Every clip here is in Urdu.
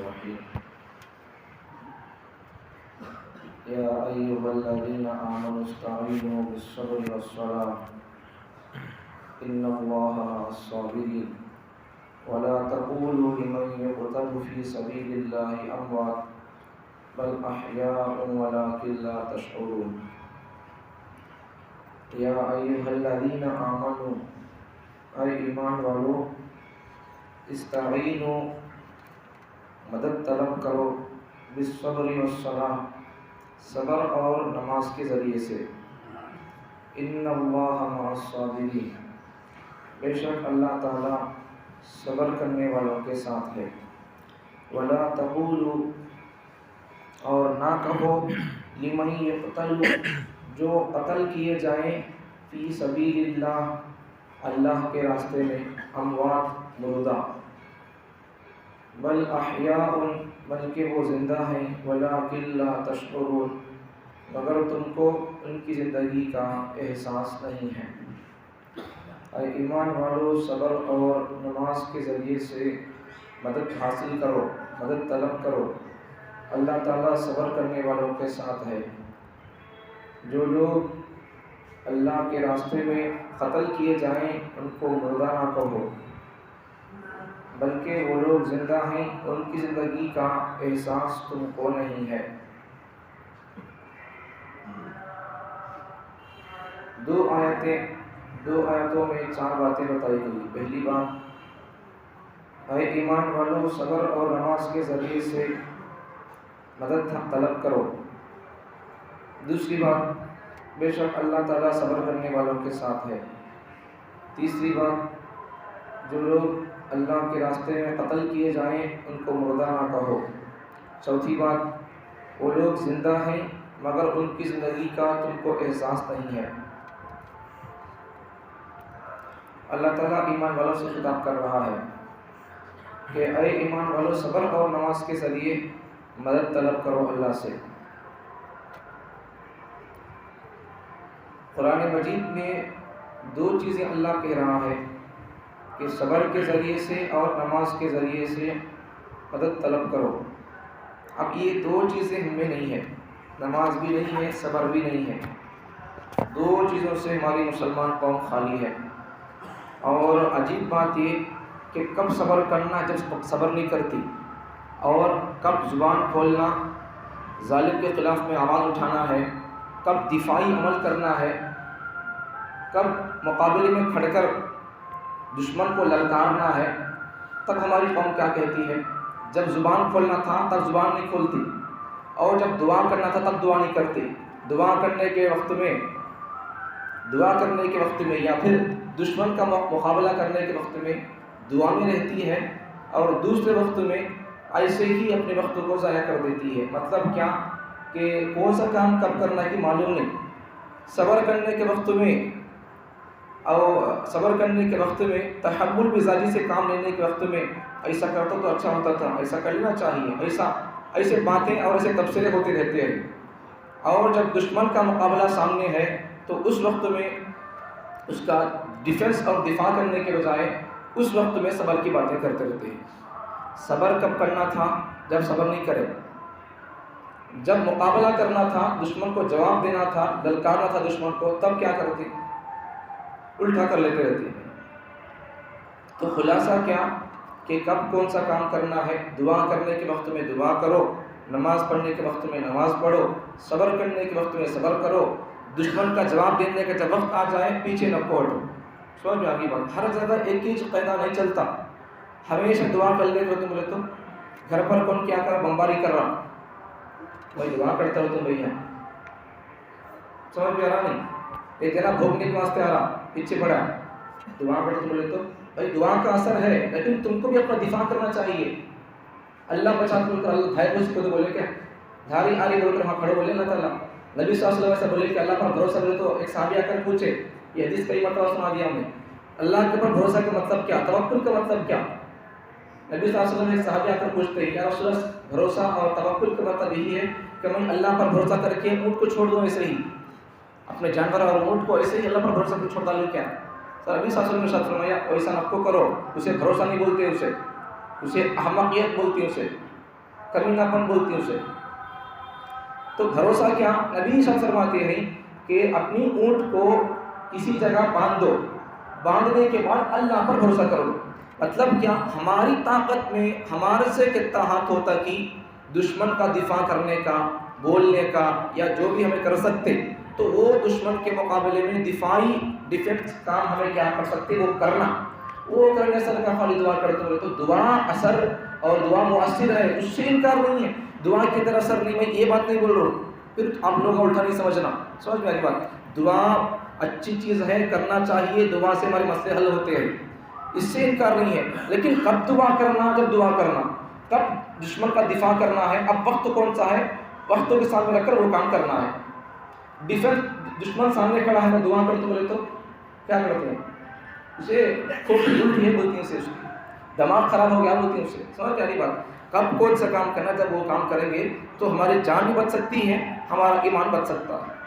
الرحيم يا أيها الذين آمنوا استعينوا بالصبر والصلاة إن الله مع الصابرين ولا تقولوا لمن يقتل في سبيل الله أموات بل أحياء ولكن لا تشعرون یا ایھا الذین آمنوا اے ایمان والو استعینوا مدد طلب کرو بالصبر والصلاۃ صبر اور نماز کے ذریعے سے ان اللہ مع الصابرین بے شک اللہ تعالی صبر کرنے والوں کے ساتھ ہے ولا تقولوا اور نہ کہو لمن یقتل جو قتل کیے جائیں فی سبیل اللہ اللہ کے راستے میں اموات مردہ بل احیاء بلکہ وہ زندہ ہیں ولکن لا تشعرون مگر تم کو ان کی زندگی کا احساس نہیں ہے۔ اے ایمان والو صبر اور نماز کے ذریعے سے مدد حاصل کرو، مدد طلب کرو، اللہ تعالیٰ صبر کرنے والوں کے ساتھ ہے۔ جو لوگ اللہ کے راستے میں قتل کیے جائیں ان کو مردہ نہ کہو بلکہ وہ لوگ زندہ ہیں، ان کی زندگی کا احساس تم کو نہیں ہے۔ دو آیتوں میں 4 باتیں بتائی گئی۔ پہلی بات اے ایمان والو صبر اور نماز کے ذریعے سے مدد طلب کرو۔ دوسری بات بے شک اللہ تعالیٰ صبر کرنے والوں کے ساتھ ہے۔ تیسری بات جو لوگ اللہ کے راستے میں قتل کیے جائیں ان کو مردہ نہ کہو۔ چوتھی بات وہ لوگ زندہ ہیں مگر ان کی زندگی کا تم کو احساس نہیں ہے۔ اللہ تعالیٰ ایمان والوں سے خطاب کر رہا ہے کہ اے ایمان والوں صبر اور نماز کے ذریعے مدد طلب کرو اللہ سے۔ قرآن مجید میں 2 چیزیں اللہ کہہ رہا ہے کہ صبر کے ذریعے سے اور نماز کے ذریعے سے مدد طلب کرو۔ اب یہ 2 چیزیں ہم میں نہیں ہیں، نماز بھی نہیں ہے، صبر بھی نہیں ہے۔ 2 چیزوں سے ہماری مسلمان قوم خالی ہے۔ اور عجیب بات یہ کہ کب صبر کرنا جب صبر نہیں کرتی، اور کب زبان کھولنا ظالم کے خلاف میں آواز اٹھانا ہے، کب دفاعی عمل کرنا ہے، کب مقابلے میں کھڑ کر دشمن کو للکارنا ہے، تب ہماری قوم کیا کہتی ہے؟ جب زبان کھولنا تھا تب زبان نہیں کھولتی، اور جب دعا کرنا تھا تب دعا نہیں کرتی۔ دعا کرنے کے وقت میں یا پھر دشمن کا مقابلہ کرنے کے وقت میں دعا میں رہتی ہے، اور دوسرے وقت میں ایسے ہی اپنے وقت کو ضائع کر دیتی ہے۔ مطلب کیا کہ کون سا کام کب کرنا کی معلوم نہیں۔ صبر کرنے کے وقت میں تحمل مزاجی سے کام لینے کے وقت میں ایسا کرتا تو اچھا ہوتا تھا، ایسا کرنا چاہیے، ایسے باتیں اور ایسے تبصرے ہوتے رہتے ہیں۔ اور جب دشمن کا مقابلہ سامنے ہے تو اس وقت میں اس کا ڈیفنس اور دفاع کرنے کے بجائے اس وقت میں صبر کی باتیں کرتے رہتے ہیں۔ صبر کب کرنا تھا؟ جب صبر نہیں کرے، جب مقابلہ کرنا تھا، دشمن کو جواب دینا تھا، للکارنا تھا دشمن کو، تب کیا کرتے؟ الٹا کر لیتے رہتے ہیں۔ تو خلاصہ کیا کہ کب کون سا کام کرنا ہے؟ دعا کرنے کے وقت میں دعا کرو، نماز پڑھنے کے وقت میں نماز پڑھو، صبر کرنے کے وقت میں صبر کرو، دشمن کا جواب دینے کا جب وقت آ جائے پیچھے نہ پھوٹو۔ سمجھ میں آگے بات، ہر جگہ ایک ہی قاعدہ نہیں چلتا۔ ہمیشہ دعا کر لے تو بولے تو گھر پر کون کیا کر بمباری کر رہا، میں دعا کرتا ہوں تم بھیا، سمجھ میں آ رہا نہیں؟ ایک جنا بھوگنے کے واسطے آ رہا پیچھے پڑا، دعا کرتا تم بولے تو بھائی دعا کا اثر ہے، لیکن تم کو بھی اپنا دفاع کرنا چاہیے۔ اللہ بچا تم کر، اللہ بھائی کو تو بولے کیا دھاری آری بول کر وہاں کھڑے بولے اللہ تعالیٰ۔ نبی صلی اللہ علیہ وسلم سے بولے کہ اللہ پر بھروسہ کرے تو ایک صحابی آ کر پوچھے، یہ حدیث کئی مرتبہ سنا دیا ہم نے، اللہ کے اوپر بھروسہ کا مطلب کیا، توکل کا مطلب کیا؟ نبی صلی اللہ علیہ وسلم ایک صحابی آ کر پوچھتے ہیں یا رسول اللہ بھروسہ اور توکل کا مطلب یہی ہے کہ میں اللہ پر بھروسہ کر کے اونٹ کو چھوڑ دوں، ایسے ہی اپنے جانور اور اونٹ کو ایسے ہی اللہ پر بھروسہ کر چھوڑ ڈالوں کیا؟ سر نبی صلی اللہ علیہ وسلم نے فرمایا ایسا نہ کو کرو، اسے بھروسہ نہیں بولتے، اسے احمقیت بولتی، اسے کمینہ پن بولتی ہیں اسے. تو بھروسہ کیا؟ نبی صاحب فرماتے ہیں کہ اپنی اونٹ کو کسی جگہ باندھ دو، باندھنے کے بعد اللہ پر بھروسہ کرو. مطلب کیا؟ ہماری طاقت میں ہمارے سے کتنا ہاتھ ہوتا کہ دشمن کا دفاع کرنے کا، بولنے کا، یا جو بھی ہمیں کر سکتے، تو وہ دشمن کے مقابلے میں دفاعی ڈیفیکٹ کام ہمیں کیا کر سکتے وہ کرنا. وہ کرنے سے کا خالی دعا کرتے ہوئے، تو دعا اثر اور دعا مؤثر ہے، اس سے انکار نہیں ہے. دعا کی طرح اثر نہیں، میں یہ بات نہیں بول رہا ہوں، پھر آپ لوگ الٹا نہیں سمجھنا. سمجھ میں آ رہی بات؟ دعا اچھی چیز ہے، کرنا چاہیے، دعا سے ہمارے مسئلے حل ہوتے ہیں، اس سے انکار نہیں ہے. لیکن کب دعا کرنا؟ جب دعا کرنا، کب دشمن کا دفاع کرنا ہے. اب وقت کون سا ہے؟ وقتوں کے سامنے رکھ کر وہ کام کرنا ہے. دشمن سامنے کھڑا ہے، میں دعا کرتا بولے تو کیا کرتے ہیں؟ اسے کھوپڑی الٹی ہے بولتی ہیں، اسے دماغ خراب ہو گیا بولتی ہیں اسے. سمجھ میں آ رہی بات؟ کب کون سا کام کرنا؟ جب وہ کام کریں گے تو ہماری جان بھی بچ سکتی ہے، ہمارا ایمان بچ سکتا ہے.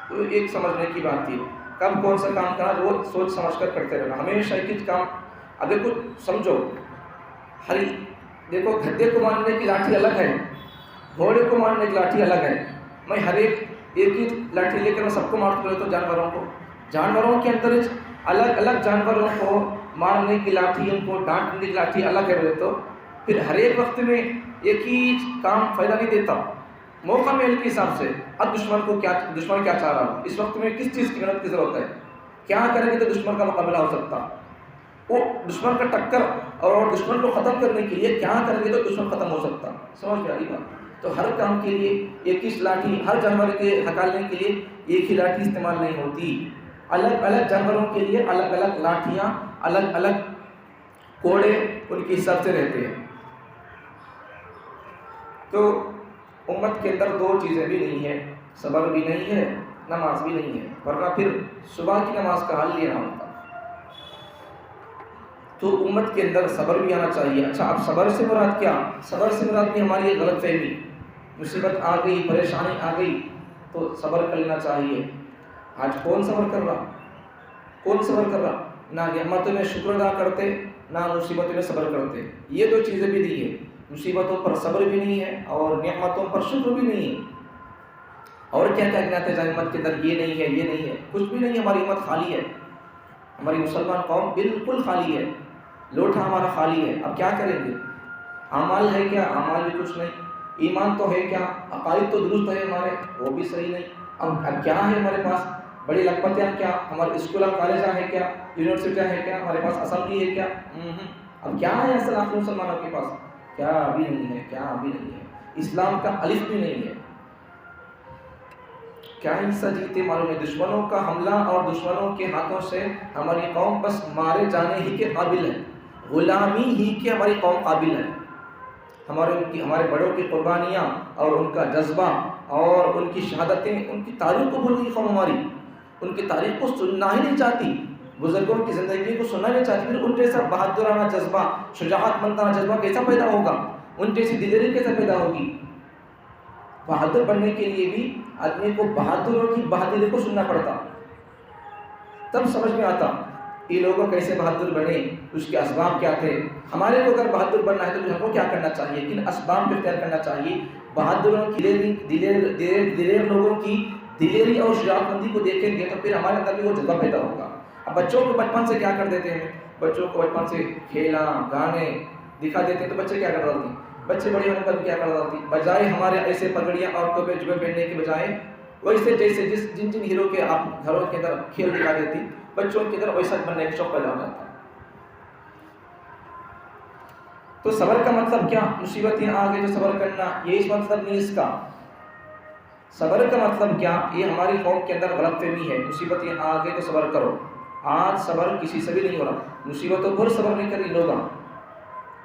تو ایک سمجھنے کی بات ہے، کب کون سا کام کرنا وہ سوچ سمجھ کر کرتے رہنا. ہمیشہ ایک ہی کام. اگر کچھ سمجھو، دیکھو گدھے کو مارنے کی لاٹھی الگ ہے، گھوڑے کو مارنے کی لاٹھی الگ ہے. میں ہر ایک ہی لاٹھی لے کر میں سب کو مارتا ہوں. تو جانوروں کے اندر الگ الگ جانوروں کو مارنے کی لاٹھی، ان کو ڈانٹنے کی لاٹھی الگ ہے. بولے تو پھر ہر ایک وقت میں ایک ہی کام فائدہ نہیں دیتا. موقع میل کے حساب سے اب دشمن کیا چاہ رہا ہے، اس وقت میں کس چیز کی مدد کی ضرورت ہے، کیا کریں گے تو دشمن کا مقابلہ ہو سکتا. وہ دشمن کا ٹکر اور دشمن کو ختم کرنے کے لیے کیا کریں گے تو دشمن ختم ہو سکتا. سمجھ میں آ رہی بات؟ تو ہر کام کے لیے ایک ہی لاٹھی، ہر جانور کے ہٹانے کے لیے ایک ہی لاٹھی استعمال نہیں ہوتی. الگ الگ جانوروں کے لیے الگ الگ لاٹھیاں، الگ الگ کوڑے ان کے حساب سے رہتے ہیں. تو امت کے اندر دو چیزیں بھی نہیں ہیں، صبر بھی نہیں ہے، نماز بھی نہیں ہے، ورنہ پھر صبح کی نماز کا حل لینا ہوتا. تو امت کے اندر صبر بھی آنا چاہیے. اچھا، اب صبر سے مراد کیا؟ صبر سے مراد بھی ہماری ایک غلط فہمی. مصیبت آ گئی، پریشانی آ گئی تو صبر کر لینا چاہیے. آج کون صبر کر رہا؟ کون صبر کر رہا؟ نہ نعمتوں میں شکر ادا کرتے، نہ مصیبتوں میں صبر کرتے. یہ دو چیزیں بھی دی ہے، مصیبتوں پر صبر بھی نہیں ہے اور نعمتوں پر شکر بھی نہیں ہے. اور کیا کیا کہتے ہیں امت کے اندر؟ یہ نہیں ہے، یہ نہیں ہے، کچھ بھی نہیں. ہماری امت خالی ہے، ہماری مسلمان قوم بالکل خالی ہے، لوٹا ہمارا خالی ہے. اب کیا کریں گے؟ اعمال ہے کیا؟ اعمال بھی کچھ نہیں. ایمان تو ہے کیا؟ عقائد تو درست ہے ہمارے، وہ بھی صحیح نہیں. اب کیا ہے ہمارے پاس؟ بڑی لکھپتیں کیا؟ ہمارے اسکول اور کالجاں ہیں کیا؟ یونیورسٹیاں ہیں کیا؟ ہمارے پاس اسمبلی ہے کیا؟ اب کیا ہے اصل آخر مسلمانوں کے پاس؟ کیا بھی نہیں ہے، کیا بھی نہیں ہے. اسلام کا الف بھی نہیں ہے. کیا حصہ جیتے معلوم ہے؟ دشمنوں کا حملہ اور دشمنوں کے ہاتھوں سے ہماری قوم بس مارے جانے ہی کے قابل ہے، غلامی ہی کے ہماری قوم قابل ہے. ہمارے بڑوں کی قربانیاں اور ان کا جذبہ اور ان کی شہادتیں، ان کی تاریخ کو بھول گئی قوم ہماری. ان کی تاریخ کو سننا ہی نہیں چاہتی، بزرگوں کی زندگی کو سننا نہیں چاہتی. پھر ان جیسا بہادرانہ جذبہ، شجاعت مندانہ جذبہ کیسا پیدا ہوگا؟ ان جیسی دلیری کیسے پیدا ہوگی؟ بہادر بننے کے لیے بھی آدمی کو بہادروں کی بہادری کو سننا پڑتا، تب سمجھ میں آتا یہ لوگوں کیسے بہادر بنے، اس کے اسباب کیا تھے. ہمارے کو اگر بہادر بننا ہے تو ہم کو کیا کرنا چاہیے؟ کن اسباب کو اختیار کرنا چاہیے؟ بہادروں کی دلیر لوگوں کی دلیری اور شجاعت مندی کو دیکھیں گے تو پھر ہمارے اندر بھی وہ جذبہ پیدا ہوگا. اب بچوں کو بچپن سے کیا کر دیتے ہیں؟ بچوں کو بچپن سے کھیلا گانے دکھا دیتے ہیں تو بچے کیا کر رہے ہیں؟ بچے بڑے ہونے پر کیا کر رہے ہیں؟ بجائے ہمارے ایسے پگڑیاں اور ٹوپے جبے پہننے کے بجائے ویسے جیسے جن ہیرو کے آپ گھروں کے اندر کھیل دکھا دیتی، بچوں کے اندر ویسا بننے کا شوق پیدا ہو جاتا. تو صبر کا مطلب کیا؟ مصیبتیں آ گئی تو صبر کرنا، یہ اس مطلب نہیں اس کا. صبر کا مطلب کیا؟ یہ ہماری قوم کے اندر غلط فہمی ہے. مصیبتیں آ گئی تو صبر کرو. آج صبر کسی سے بھی نہیں ہو رہا. مصیبتوں پر صبر نہیں کر رہی لوگ،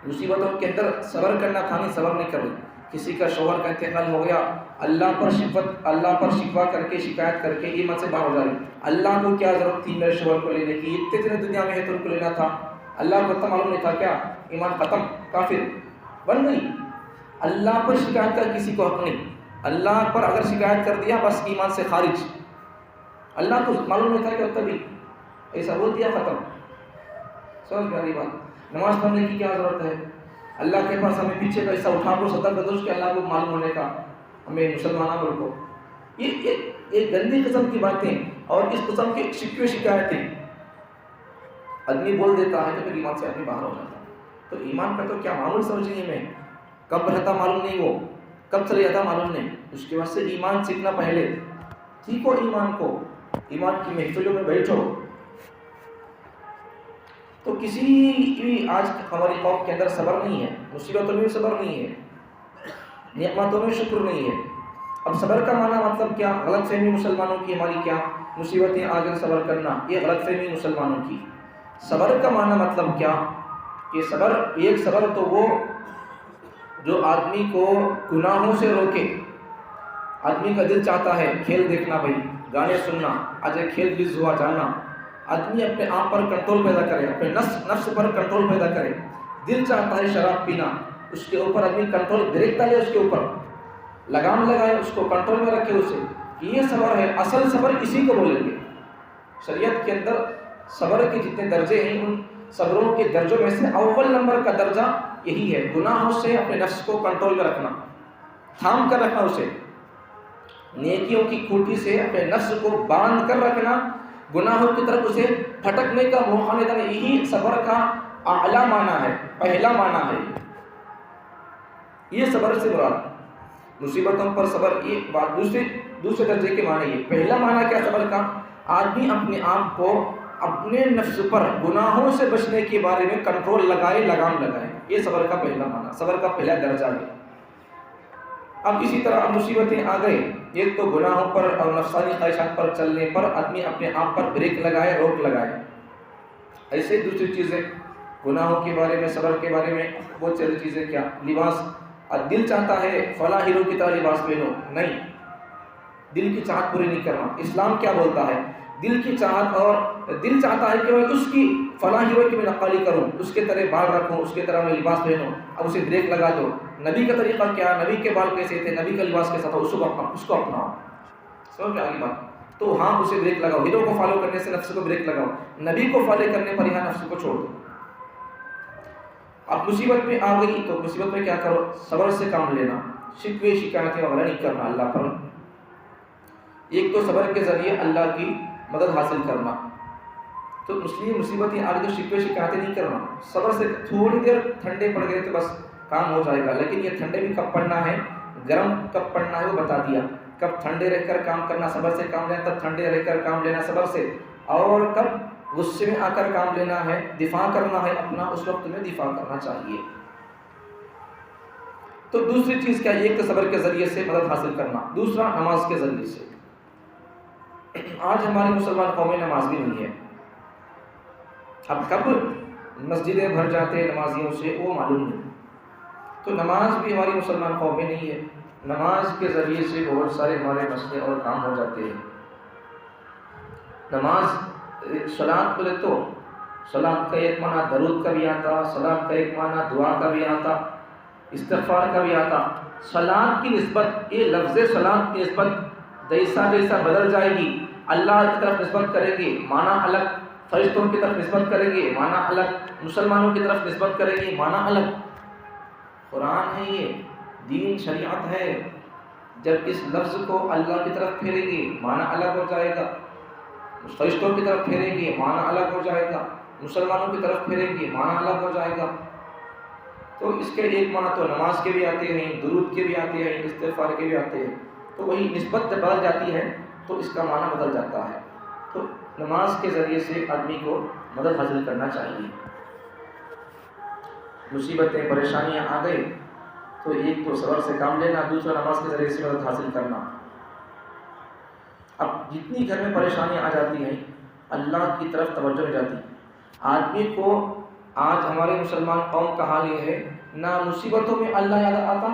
مصیبتوں کے اندر صبر کرنا تھا نہیں، صبر نہیں کر رہی. کسی کا شوہر کا انتقال ہو گیا، اللہ پر شکوہ کر کے شکایت کر کے ایمان سے باہر ہو جا رہی. اللہ کو کیا ضرورت تھی میرے شوہر کو لینے کی؟ اتنے دنیا میں ہے تو ان کو لینا تھا. اللہ کو اتنا معلوم نہیں تھا کیا؟ ایمان ختم، کافر بن گئی. اللہ پر شکایت کا کسی کو حق نہیں. اللہ پر اگر شکایت کر دیا بس ایمان سے خارج. اللہ کو معلوم نہیں تھا کہ تبھی ایسا بول دیا، ختم. سمجھ میں آ رہی بات؟ نماز پڑھنے کی کیا ضرورت ہے؟ اللہ کے پاس ہمیں پیچھے کا حصہ اٹھا کر صدقہ کر دو کہ اللہ کو معلوم ہونے کا ہمیں مسلمانوں کو یہ ایک گندی قسم کی باتیں اور اس قسم کی شکوے شکایتیں آدمی بول دیتا ہے تو پھر ایمان سے آدمی باہر ہو جاتا ہے. تو ایمان کا تو کیا معمول سمجھیں میں کب رہتا معلوم نہیں، وہ کب چلے جاتا معلوم نہیں. اس کے بعد سے ایمان سیکھنا پہلے سیکھو ایمان کو، ایمان کی محفلوں میں بیٹھو. تو کسی بھی آج ہماری قوم کے اندر صبر نہیں ہے، مصیبتوں میں صبر نہیں ہے، نعمتوں میں شکر نہیں ہے. اب صبر کا معنی مطلب کیا؟ غلط فہمی مسلمانوں کی ہماری کیا مصیبتیں آگے صبر کرنا، یہ غلط فہمی مسلمانوں کی. صبر کا معنی مطلب کیا کہ صبر، ایک صبر تو وہ جو آدمی کو گناہوں سے روکے. آدمی کا دل چاہتا ہے کھیل دیکھنا، بھائی گانے سننا، آج کھیل ریلیز ہوا جانا. آدمی اپنے آپ پر کنٹرول پیدا کرے، اپنے نفس پر کنٹرول پیدا کرے. دل چاہتا ہے شراب پینا، اس کے اوپر آدمی کنٹرول بریک ڈالے، اس کے اوپر لگام لگائے، اس کو کنٹرول میں رکھے اسے. یہ صبر ہے. اصل صبر اسی کو بولیں گے. شریعت کے اندر صبر کے جتنے درجے ہیں ان صبروں کے درجوں میں سے اول نمبر کا درجہ یہی ہے، گناہوں سے اپنے نفس کو کنٹرول میں رکھنا، تھام کر رکھنا اسے. نیکیوں کی کھوٹی سے اپنے نفس کو باندھ کر رکھنا، گناہوں کی طرف اسے پھٹکنے کا موقع نہیں دینا. یہی صبر کا اعلیٰ معنی ہے، پہلا معنی ہے. یہ صبر سے مراد مصیبتوں پر صبر. یہ بات دوسرے درجے کے معنی. یہ پہلا معنی کیا صبر کا؟ آدمی اپنے آپ کو اپنے نفس پر گناہوں سے بچنے کے بارے میں کنٹرول لگائے، لگام لگائے. یہ صبر کا پہلا معنی، صبر کا پہلا درجہ ہے. اب اسی طرح اب مصیبتیں آ گئے، ایک تو گناہوں پر اور نفسانی خواہشات پر چلنے پر آدمی اپنے آپ پر بریک لگائے، روک لگائے. ایسے دوسری چیزیں گناہوں کے بارے میں، صبر کے بارے میں بہت ساری چیزیں. کیا؟ لباس. دل چاہتا ہے فلاں ہیرو کی طرح لباس پہنو، نہیں، دل کی چاہت پوری نہیں کرنا. اسلام کیا بولتا ہے؟ دل کی چاہت، اور دل چاہتا ہے کہ میں اس کی فلاں ہیرو کی میں نقالی کروں، اس کے طرح بال رکھوں، اس کے طرح میں لباس پہنوں. اب اسے بریک لگا دو. نبی کا طریقہ کیا؟ نبی کے بال کیسے تھے، نبی کا لباس کیسا تھا، اس کو اپناؤ. سمجھ میں آگے بات؟ تو ہاں اسے بریک لگاؤ. ہیرو کو فالو کرنے سے نفس کو بریک لگاؤ، نبی کو فالو کرنے پر یہاں نفس کو چھوڑ دو. اب مصیبت میں آ گئی تو مصیبت میں کیا کرو؟ صبر سے کام لینا، شکوے شکایتیں وغیرہ نہیں کرنا اللہ پر. ایک تو صبر کے ذریعے اللہ کی مدد حاصل کرنا. تو مسلم مصیبتیں آ گئی تو شکوے شکایتیں نہیں کرنا. صبر سے تھوڑی دیر ٹھنڈے پڑ گئے تو بس کام ہو جائے گا. لیکن یہ ٹھنڈے بھی کب پڑنا ہے، گرم کب پڑنا ہے وہ بتا دیا. کب ٹھنڈے رہ کر کام کرنا، صبر سے کام لینا، تب ٹھنڈے رہ کر کام لینا صبر سے. اور کب غصے میں آ کر کام لینا ہے، دفاع کرنا ہے اپنا، اس وقت میں دفاع کرنا چاہیے. تو دوسری چیز کیا؟ ایک تو صبر کے ذریعے سے مدد حاصل کرنا، دوسرا نماز کے ذریعے سے. آج ہماری مسلمان قومیں نماز بھی نہیں ہے. اب کب مسجدیں بھر جاتے ہیں نمازیوں سے وہ معلوم نہیں. تو نماز بھی ہماری مسلمان قومیں نہیں ہے. نماز کے ذریعے سے بہت سارے ہمارے مسئلے اور کام ہو جاتے ہیں. نماز صلاۃ بولے تو صلاۃ کا ایک معنی درود کا بھی آتا، صلاۃ کا ایک معنی دعا کا بھی آتا، استغفار کا بھی آتا. صلاۃ کی نسبت، یہ لفظ صلاۃ کی نسبت جیسا جیسا بدل جائے گی، اللہ کی طرف نسبت کریں گے معنی الگ، فرشتوں کی طرف نسبت کریں گے معنی الگ، مسلمانوں کی طرف نسبت کریں گے معنی الگ. قرآن ہے، یہ دین شریعت ہے. جب اس لفظ کو اللہ کی طرف پھیریں گے معنی الگ ہو جائے گا، فرشتوں کی طرف پھیریں گے معنی الگ ہو جائے گا، مسلمانوں کی طرف پھیریں گے معنی الگ ہو جائے گا. تو اس کے ایک معنی تو نماز کے بھی آتے ہیں، درود کے بھی آتے ہیں، استغفار کے بھی آتے ہیں. تو وہی نسبت جب بدل جاتی ہے تو اس کا معنی بدل جاتا ہے. تو نماز کے ذریعے سے آدمی کو مدد حاصل کرنا چاہیے. مصیبتیں پریشانیاں آ گئی تو ایک تو صبر سے کام لینا، دوسرا نماز کے ذریعے سے مدد حاصل کرنا. اب جتنی گھر میں پریشانیاں آ جاتی ہیں اللہ کی طرف توجہ ہو جاتی. آدمی کو آج ہمارے مسلمان قوم کا حال یہ ہے، نہ مصیبتوں میں اللہ یاد آتا،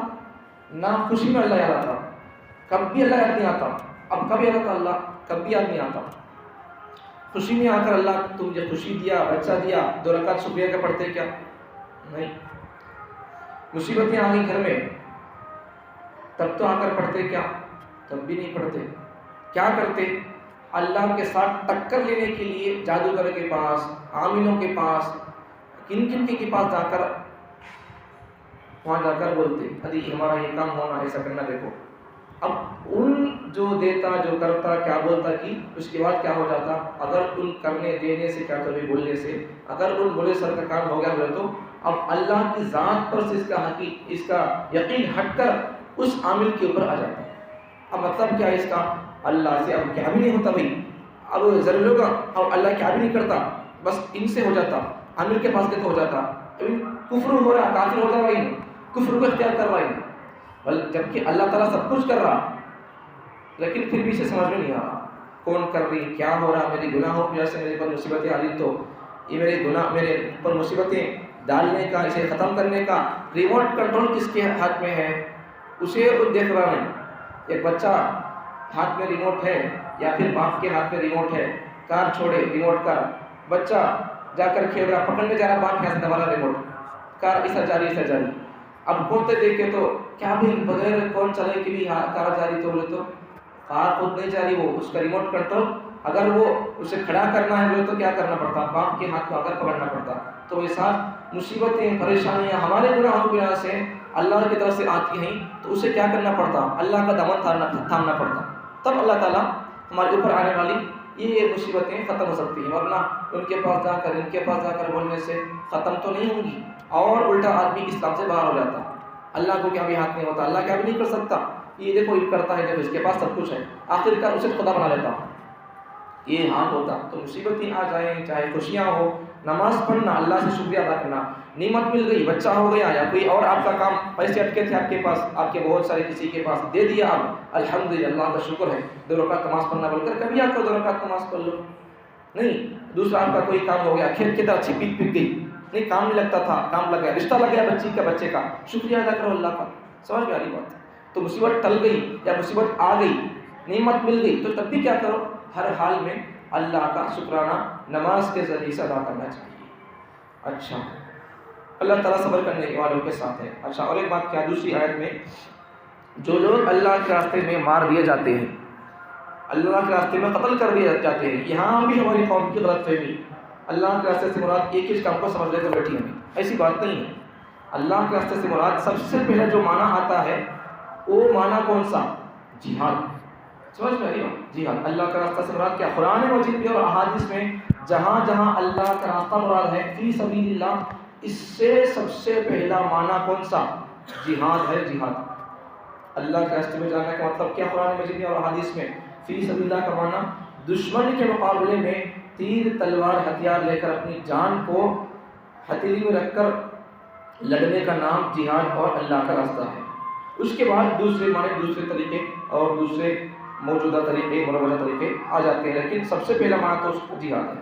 نہ خوشی میں اللہ یاد آتا. کب بھی اللہ یاد نہیں آتا. اب کب یاد آتا اللہ؟ کب بھی یاد نہیں آتا. خوشی میں آ کر اللہ تم مجھے خوشی دیا، بچہ دیا، 2 رکعت شکریہ کا پڑھتے کیا؟ نہیں. مصیبتیں آ گئی گھر میں تب تو آ کر پڑھتے کیا؟ تب بھی نہیں پڑھتے. کیا کرتے؟ اللہ کے ساتھ ٹکر لینے کے لیے جادوگر کے پاس، عاملوں کے پاس، کن کے پاس جا کر وہاں جا کر بولتے ابھی ہمارا یہ کام ہونا، ایسا کرنا دیکھو. اب ان جو دیتا جو کرتا کیا بولتا کہ اس کے بعد کیا ہو جاتا، اگر ان کرنے دینے سے کیا تو بھی بولنے سے اگر ان بولے سر کا کام ہو گیا بولے تو اب اللہ کی ذات پر سے اس کا یقین ہٹ کر اس عامل کے اوپر آ جاتا. اب مطلب کیا ہے اس کا، اللہ سے اب کیا بھی نہیں ہوتا بھائی، اب ضرور ہوگا اب اللہ کیا بھی نہیں کرتا، بس ان سے ہو جاتا، عامل کے پاس کے تو ہو جاتا. ابھی کفر ہو رہا، کافر ہو جا رہا ہی، کفر کو اختیار کر رہا ہے، جبکہ اللہ تعالیٰ سب کچھ کر رہا، لیکن پھر بھی اسے سمجھ میں نہیں آ رہا کون کر رہی، کیا ہو رہا. میری گناہوں کی وجہ سے میرے پر مصیبتیں آ رہی، تو یہ میرے گناہ میرے پر مصیبتیں ڈالنے کا، اسے ختم کرنے کا ریموٹ کنٹرول کس کے ہاتھ میں ہے، اسے وہ دیکھ رہا نہیں. ایک بچہ ہاتھ میں ریموٹ ہے یا پھر باپ کے ہاتھ میں ریموٹ ہے، کار چھوڑے ریموٹ کا، بچہ جا کر کھیل رہا، پکڑنے جا رہا، باپ یہاں سے دبا رہا ریموٹ، کار ایسا جاری. اب کھولتے دیکھے تو کیا بھی بغیر کون چلے کہ بھی کار جاری، تو بولے تو کار خود نہیں جاری، وہ اس کا ریموٹ کنٹرول اگر وہ اسے کھڑا کرنا ہے بولے تو کیا کرنا پڑتا، باپ کے ہاتھ کو اگر پکڑنا پڑتا. تو یہ ساتھ مصیبتیں پریشانیاں ہمارے گناہوں کی وجہ سے اللہ کی طرف سے آتی ہیں، تو اسے کیا کرنا پڑتا، اللہ کا دامن تھامنا پڑتا. تب اللہ تعالیٰ ہمارے اوپر آنے والی یہ مصیبتیں ختم ہو سکتی ہیں، ورنہ ان کے پاس جا کر ان کے پاس جا کر بولنے سے ختم تو نہیں ہوں گی، اور الٹا آدمی اسلام سے باہر ہو جاتا. اللہ کو کیا بھی ہاتھ نہیں ہوتا، اللہ کیا بھی نہیں کر سکتا، یہ دیکھو یہ کرتا ہے جب اس کے پاس سب کچھ ہے، آخر کار اسے خدا بنا لیتا. یہ ہاتھ ہوتا تو مصیبتیں آ جائیں، چاہے خوشیاں ہو، نماز پڑھنا، اللہ سے شکریہ ادا کرنا، نعمت مل گئی، بچہ ہو گیا یا کوئی اور آپ کا کام، پیسے اٹکے تھے آپ کے پاس، آپ کے بہت سارے کسی کے پاس دے دیا، آپ الحمدللہ اللہ کا شکر ہے، 2 رکعت نماز پڑھنا بول کر کبھی آپ کو 2 رکعت نماز پڑھ لو نہیں. دوسرا آپ کا کوئی کام ہو گیا، کھیت کی طرح اچھی پک گئی، نہیں کام نہیں لگتا تھا، کام لگ گیا، رشتہ لگ گیا بچے کا، شکریہ ادا کرو اللہ کا. سمجھ میں آ رہی بات؟ تو مصیبت ٹل گئی یا مصیبت آ گئی، نعمت مل گئی، تو تب بھی کیا کرو، ہر حال میں اللہ کا شکرانہ نماز کے ذریعے سے ادا کرنا چاہیے. اچھا، اللہ تعالیٰ صبر کرنے والوں کے ساتھ ہے. اچھا، اور ایک بات کیا، دوسری آیت میں جو لوگ اللہ کے راستے میں مار دیے جاتے ہیں، اللہ کے راستے میں قتل کر دیے جاتے ہیں، یہاں بھی ہماری قوم کی غلط فہمی، اللہ کے راستے سے مراد ایک ہی کام کو سمجھ لے کر بیٹھی ہمیں، ایسی بات نہیں ہے. اللہ کے راستے سے مراد سب سے پہلے جو معنی آتا ہے وہ معنی کون سا، جہاد. سمجھ میں آئی بات؟ جہاد. اللہ کا راستہ سے مراد کیا، قرآن مجید میں اور احادیث میں جہاں جہاں اللہ کا راستہ مراد ہے فی سبیل اللہ، اس سے سب سے پہلا معنی کون سا، جہاد ہے. جہاد اللہ کے راستے میں جانے کا مطلب کیا، قرآن مجید میں اور احادیث میں فی سبیل اللہ کا معنی دشمن کے مقابلے میں تیر تلوار ہتھیار لے کر اپنی جان کو ہتھیلی میں رکھ کر لڑنے کا نام جہاد اور اللہ کا راستہ ہے. اس کے بعد دوسرے معنی، دوسرے طریقے اور دوسرے موجودہ طریقے، مروجہ طریقے آ جاتے ہیں، لیکن سب سے پہلا معنی تو اس کو جہاد ہے.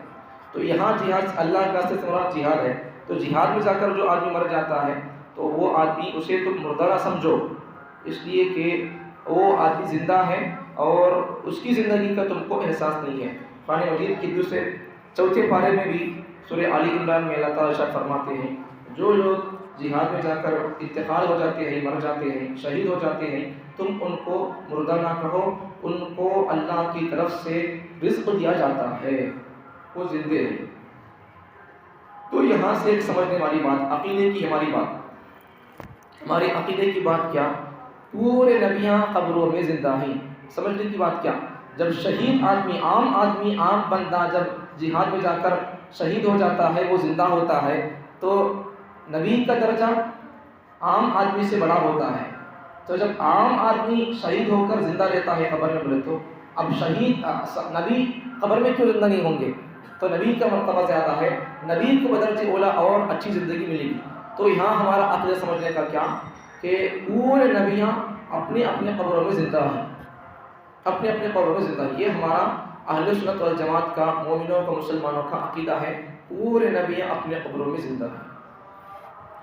تو یہاں جہاد اللہ کے راستے سے مراد جہاد ہے. تو جہاد میں جا کر جو آدمی مر جاتا ہے تو وہ آدمی اسے تم مردہ نہ سمجھو، اس لیے کہ وہ آدمی زندہ ہے اور اس کی زندگی کا تم کو احساس نہیں ہے. قرآن مجید کی دوسرے 4 پارے میں بھی سورہ آل عمران میں اللہ تعالیٰ ارشاد فرماتے ہیں جو لوگ جہاد میں جا کر انتقال ہو جاتے ہیں، مر جاتے ہیں، شہید ہو جاتے ہیں، تم ان کو مردہ نہ کہو، ان کو اللہ کی طرف سے رزق دیا جاتا ہے، وہ زندے ہیں. تو یہاں سے ایک سمجھنے والی بات، عقیدے کی ہماری بات، ہمارے عقیدے کی بات کیا، پورے نبیاں قبروں میں زندہ ہیں. سمجھنے کی بات کیا، جب شہید آدمی، عام بندہ جب جہاد میں جا کر شہید ہو جاتا ہے، وہ زندہ ہوتا ہے، تو نبی کا درجہ عام آدمی سے بڑا ہوتا ہے. تو جب عام آدمی شہید ہو کر زندہ رہتا ہے قبر میں بولے تو اب شہید نبی قبر میں کیوں زندہ نہیں ہوں گے؟ تو نبی کا مرتبہ زیادہ ہے، نبی کو بدرجہ اولا اور اچھی زندگی ملے گی. تو یہاں ہمارا عقیدہ سمجھنے کا کیا کہ پورے نبیاں اپنے اپنے قبروں میں زندہ ہیں، اپنے اپنے قبروں میں زندہ ہیں. یہ ہمارا اہل سنت والجماعت کا، مومنوں کا، مسلمانوں کا عقیدہ ہے، پورے نبیاں اپنے قبروں میں زندہ ہیں.